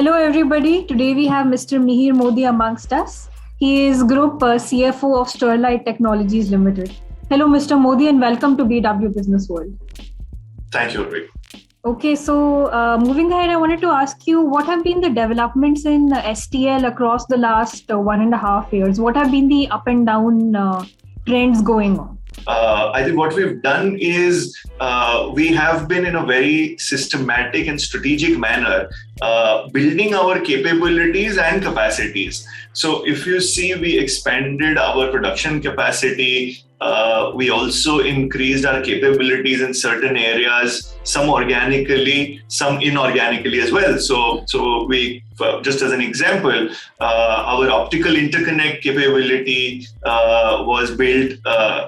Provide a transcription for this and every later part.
Hello, everybody. Today we have Mr. Mihir Modi amongst us. He is Group CFO of Sterlite Technologies Limited. Hello, Mr. Modi, and welcome to BW Business World. Thank you, Rick. Okay, so moving ahead, I wanted to ask you what have been the developments in STL across the last 1.5 years? What have been the up and down trends going on? I think what we've done is we have been in a very systematic and strategic manner building our capabilities and capacities. So if you see, we expanded our production capacity. We also increased our capabilities in certain areas, some organically, some inorganically as well. So we, just as an example, our optical interconnect capability was built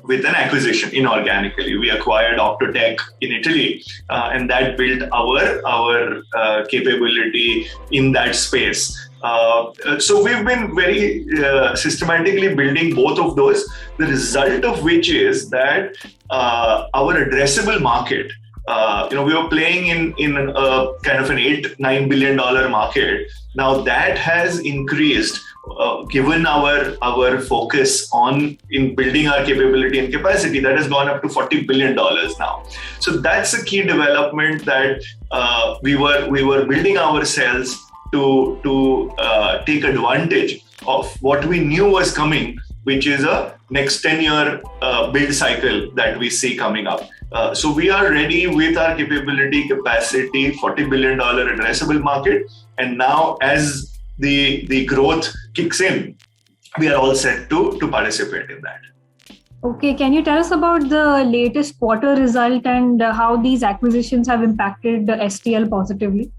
with an acquisition inorganically. We acquired Optotec in Italy, and that built our capability in that space. So we've been very systematically building both of those, the result of which is that our addressable market, we were playing in a kind of an $8-9 billion market. Now that has increased given our focus in building our capability and capacity. That has gone up to $40 billion now. So that's a key development that we were building ourselves to take advantage of what we knew was coming, which is a next 10-year build cycle that we see coming up. So we are ready with our capability, capacity, $40 billion addressable market. And now as the growth kicks in, we are all set to participate in that. Okay, can you tell us about the latest quarter result and how these acquisitions have impacted the STL positively?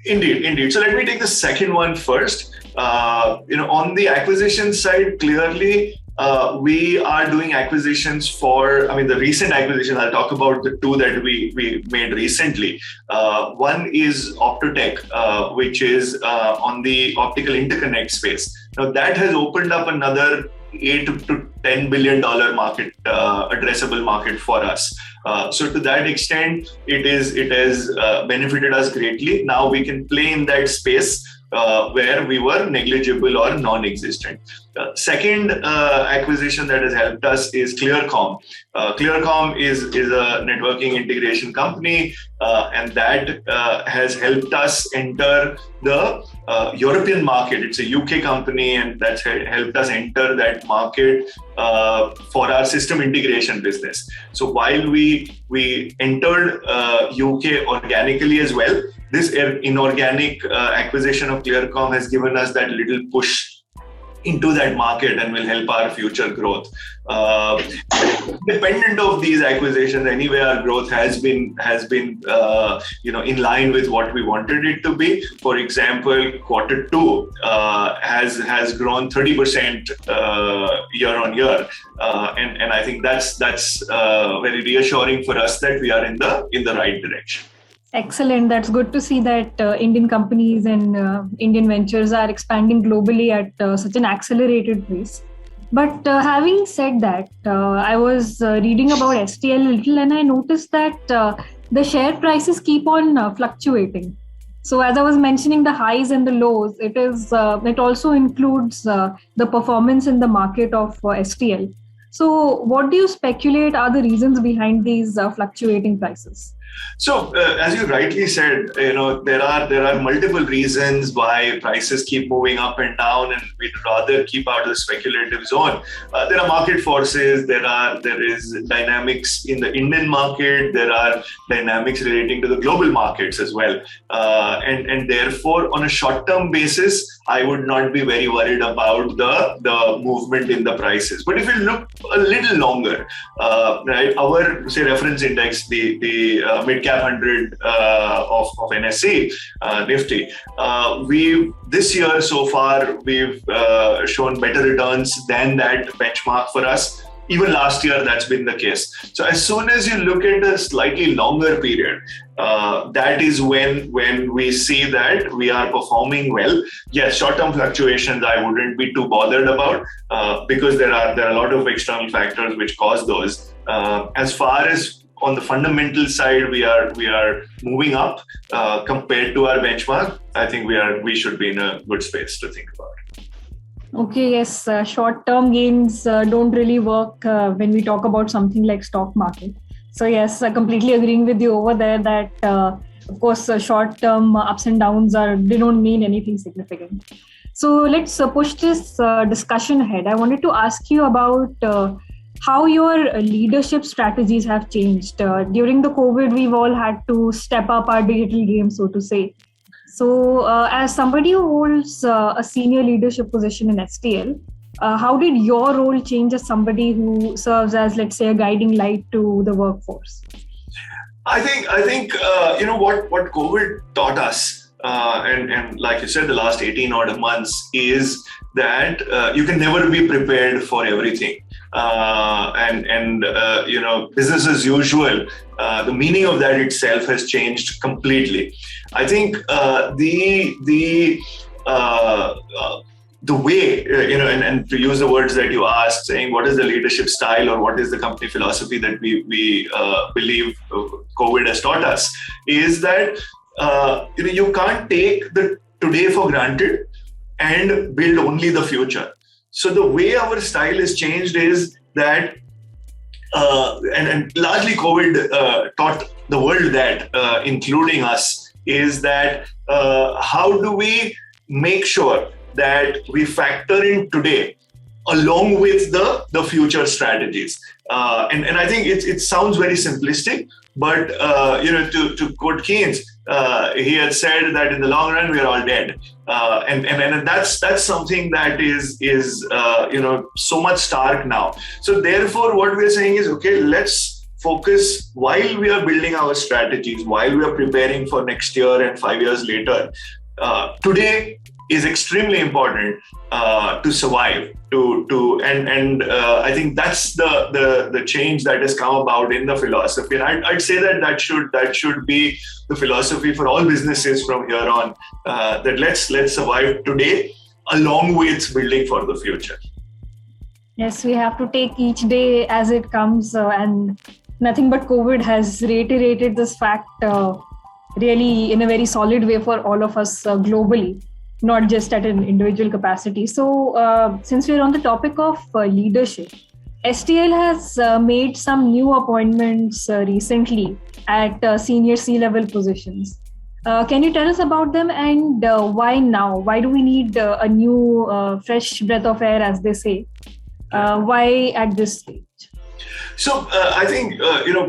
Indeed. So let me take the second one first. On the acquisition side, clearly, we are doing acquisitions the recent acquisitions. I'll talk about the two that we made recently. One is Optotec, which is on the optical interconnect space. Now that has opened up another $8 to $10 billion market, addressable market for us. So to that extent, it has benefited us greatly. Now we can play in that space where we were negligible or non-existent. Second acquisition that has helped us is Clearcomm. Clearcomm is a networking integration company, and that has helped us enter the European market. It's a UK company, and that's helped us enter that market for our system integration business. So while we entered UK organically as well, this inorganic acquisition of Clearcomm has given us that little push into that market and will help our future growth. Independent of these acquisitions, anyway, our growth has been in line with what we wanted it to be. For example, Q2 has grown 30% year on year, and I think that's very reassuring for us that we are in the right direction. Excellent. That's good to see that Indian companies and Indian ventures are expanding globally at such an accelerated pace. But having said that, I was reading about STL a little, and I noticed that the share prices keep on fluctuating. So as I was mentioning the highs and the lows, it also includes the performance in the market of STL. So what do you speculate are the reasons behind these fluctuating prices? So, as you rightly said, there are multiple reasons why prices keep moving up and down, and we'd rather keep out of the speculative zone. There are market forces. There is dynamics in the Indian market. There are dynamics relating to the global markets as well, and therefore, on a short-term basis, I would not be very worried about the movement in the prices. But if you look a little longer, right, our reference index, the mid-cap 100 of NSE, Nifty, this year so far we've shown better returns than that benchmark for us. Even last year, that's been the case. So as soon as you look at a slightly longer period, that is when we see that we are performing well. Yes, short-term fluctuations I wouldn't be too bothered about because there are a lot of external factors which cause those. As far as on the fundamental side, we are moving up compared to our benchmark. I think we should be in a good space to think about it. Okay, yes, short-term gains don't really work when we talk about something like stock market. So yes, completely agreeing with you over there that of course short-term ups and downs they don't mean anything significant. So let's push this discussion ahead. I wanted to ask you about how your leadership strategies have changed. During the COVID, we've all had to step up our digital game, so to say. So as somebody who holds a senior leadership position in STL, how did your role change as somebody who serves as, let's say, a guiding light to the workforce? I think what COVID taught us, and like you said, the last 18 odd months, is that you can never be prepared for everything. Business as usual, the meaning of that itself has changed completely. I think the way, and to use the words that you asked, saying what is the leadership style or what is the company philosophy that we believe COVID has taught us, is that you can't take the today for granted and build only the future. So the way our style has changed is that, and largely COVID taught the world that, including us, is that how do we make sure that we factor in today along with the future strategies. And I think it sounds very simplistic, but to quote Keynes, he had said that in the long run we are all dead, and that's something that is so much stark now. So therefore, what we're saying is, okay, let's focus while we are building our strategies, while we are preparing for next year and 5 years later. Today is extremely important to survive. I think that's the change that has come about in the philosophy. And I'd say that should be the philosophy for all businesses from here on. That let's survive today along with building for the future. Yes, we have to take each day as it comes, and nothing but COVID has reiterated this fact really in a very solid way for all of us globally, not just at an individual capacity. So since we're on the topic of leadership, STL has made some new appointments recently at senior C-level positions. Can you tell us about them, and why now? Why do we need a new fresh breath of air, as they say? Why at this stage? So I think,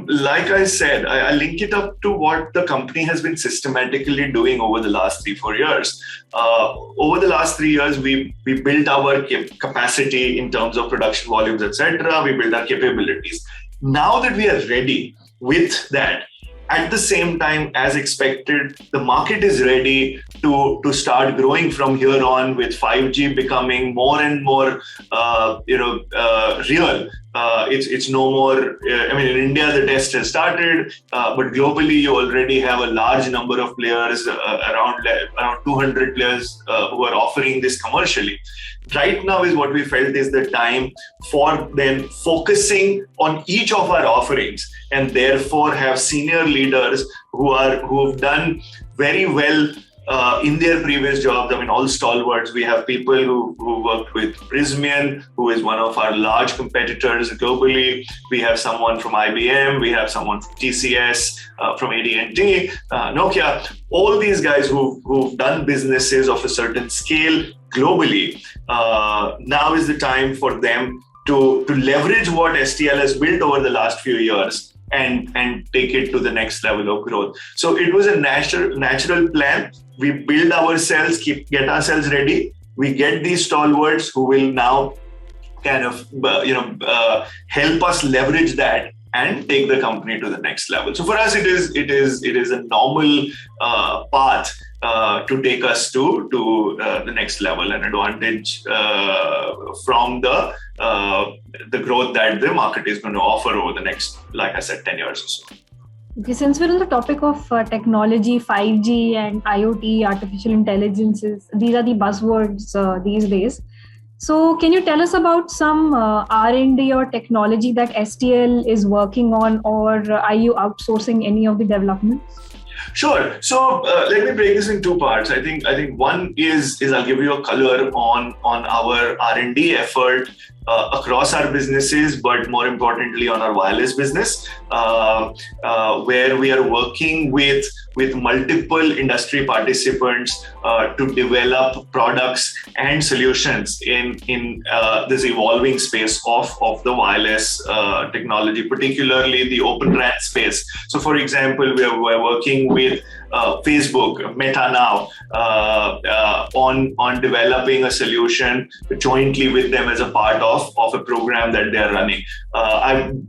like I said, I link it up to what the company has been systematically doing over the last 3-4 years. Over the last 3 years, we built our capacity in terms of production volumes, etc. We built our capabilities. Now that we are ready with that, at the same time, as expected, the market is ready to start growing from here on, with 5G becoming more and more real. It's no more, in India, the test has started, but globally, you already have a large number of players, around 200 players who are offering this commercially. Right now is what we felt is the time for then focusing on each of our offerings, and therefore have senior leaders who've done very well in their previous jobs. All stalwarts. We have people who worked with Prysmian, who is one of our large competitors globally. We have someone from IBM. We have someone from TCS, from AT&T, Nokia. All these guys who've done businesses of a certain scale globally. Now is the time for them to leverage what STL has built over the last few years and take it to the next level of growth. So it was a natural plan. We build ourselves, get ourselves ready. We get these stalwarts who will now kind of help us leverage that and take the company to the next level. So for us, it is a normal path to take us to the next level and advantage from the growth that the market is going to offer over the next, like I said, 10 years or so. Okay, since we're on the topic of technology, 5G and IoT, artificial intelligence, these are the buzzwords these days. So can you tell us about some R&D or technology that STL is working on, or are you outsourcing any of the developments? Sure. So let me break this in two parts. I think one is I'll give you a color on our R&D effort across our businesses, but more importantly on our wireless business, where we are working with multiple industry participants to develop products and solutions in this evolving space of the wireless technology, particularly the Open RAN space. So, for example, we're working with Facebook, Meta now, on developing a solution jointly with them as a part of a program that they're running.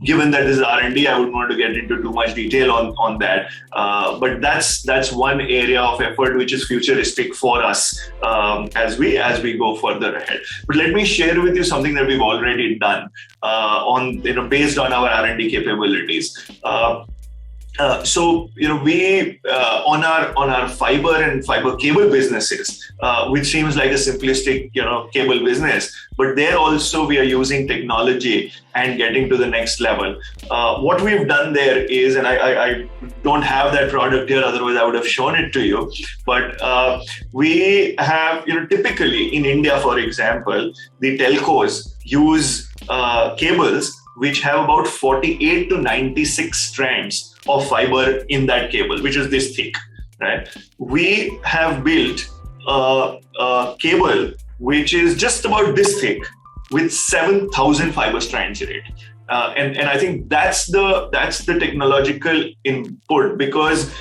Given that this is R&D, I wouldn't want to get into too much detail on that. But that's one area of effort which is futuristic for us as we go further ahead. But let me share with you something that we've already done based on our R&D capabilities. So we on our fiber and fiber cable businesses, which seems like a simplistic cable business, but there also we are using technology and getting to the next level. What we've done there is, and I don't have that product here, otherwise I would have shown it to you. But we have typically in India, for example, the telcos use cables which have about 48 to 96 strands of fiber in that cable, which is this thick, right? We have built a cable which is just about this thick with 7,000 fiber strands in it. And I think that's the technological input, because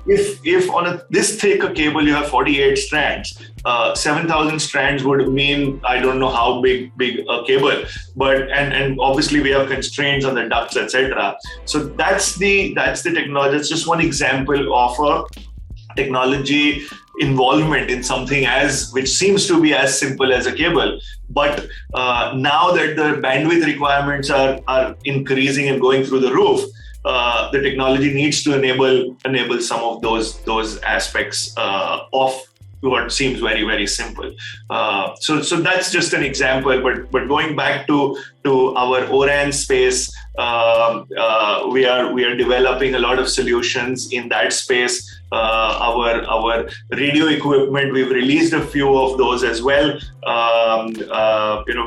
if on this thick a cable you have 48 strands, 7,000 strands would mean I don't know how big a cable, but and obviously we have constraints on the ducts, etc. So that's the technology. It's just one example of a technology involvement in something which seems to be as simple as a cable, but now that the bandwidth requirements are increasing and going through the roof, the technology needs to enable some of those aspects of what seems very, very simple. So that's just an example. But going back to our ORAN space, we are developing a lot of solutions in that space. Our radio equipment, we've released a few of those as well.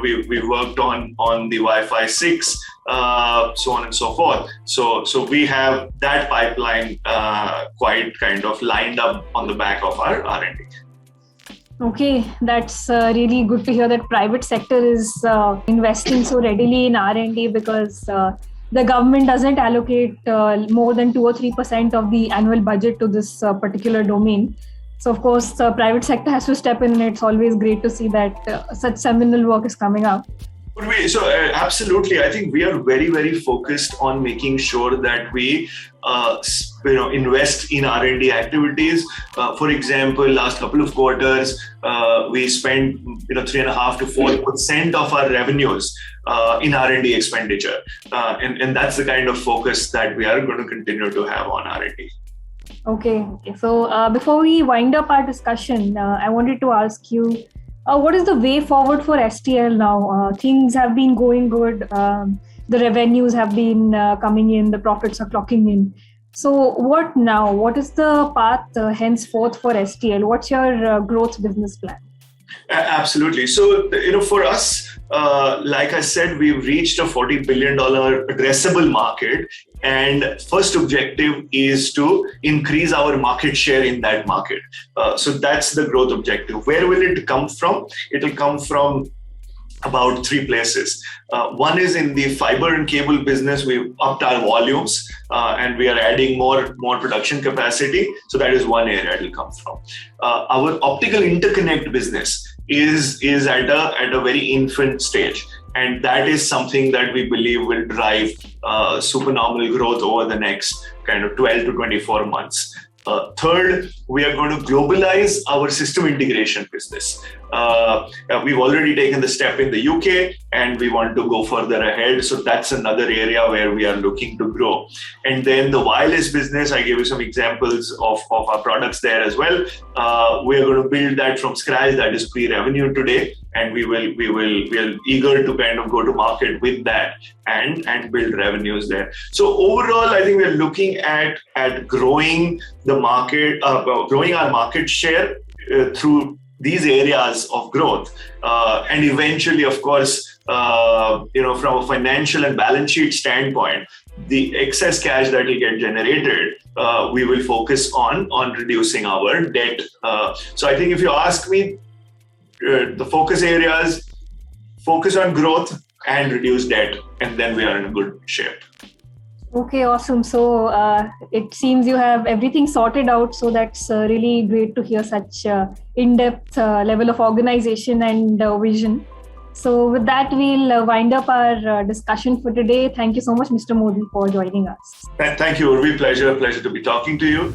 We've worked on the Wi-Fi 6, so on and so forth. So we have that pipeline quite kind of lined up on the back of our R&D. Okay, that's really good to hear that private sector is investing so readily in R&D, because the government doesn't allocate more than 2 or 3% of the annual budget to this particular domain. So of course, the private sector has to step in, and it's always great to see that such seminal work is coming up. Absolutely, I think we are very, very focused on making sure that we invest in R&D activities. For example, last couple of quarters, we spent 3.5% to 4% of our revenues in R&D expenditure, and that's the kind of focus that we are going to continue to have on R&D. Okay. So before we wind up our discussion, I wanted to ask you, what is the way forward for STL now? Things have been going good. The revenues have been coming in. The profits are clocking in. So what now? What is the path henceforth for STL? What's your growth business plan? Absolutely. So, for us, like I said, we've reached a $40 billion addressable market. And first objective is to increase our market share in that market. So that's the growth objective. Where will it come from? It will come from about three places. One is in the fiber and cable business. We've upped our volumes and we are adding more production capacity. So that is one area it will come from. Our optical interconnect business is at a very infant stage. And that is something that we believe will drive supernormal growth over the next kind of 12 to 24 months. Third, we are going to globalize our system integration business. We've already taken the step in the UK, and we want to go further ahead. So that's another area where we are looking to grow. And then the wireless business, I gave you some examples of our products there as well. We are going to build that from scratch. That is pre-revenue today, and we are eager to kind of go to market with that and build revenues there. So overall, I think we are looking at growing the market, growing our market share through these areas of growth, and eventually, of course, from a financial and balance sheet standpoint, the excess cash that will get generated, we will focus on reducing our debt. So I think if you ask me, the focus areas: focus on growth and reduce debt, and then we are in a good shape. Okay, awesome. So it seems you have everything sorted out. So that's really great to hear such in-depth level of organization and vision. So with that, we'll wind up our discussion for today. Thank you so much, Mr. Modi, for joining us. Thank you, Urvi. Pleasure to be talking to you.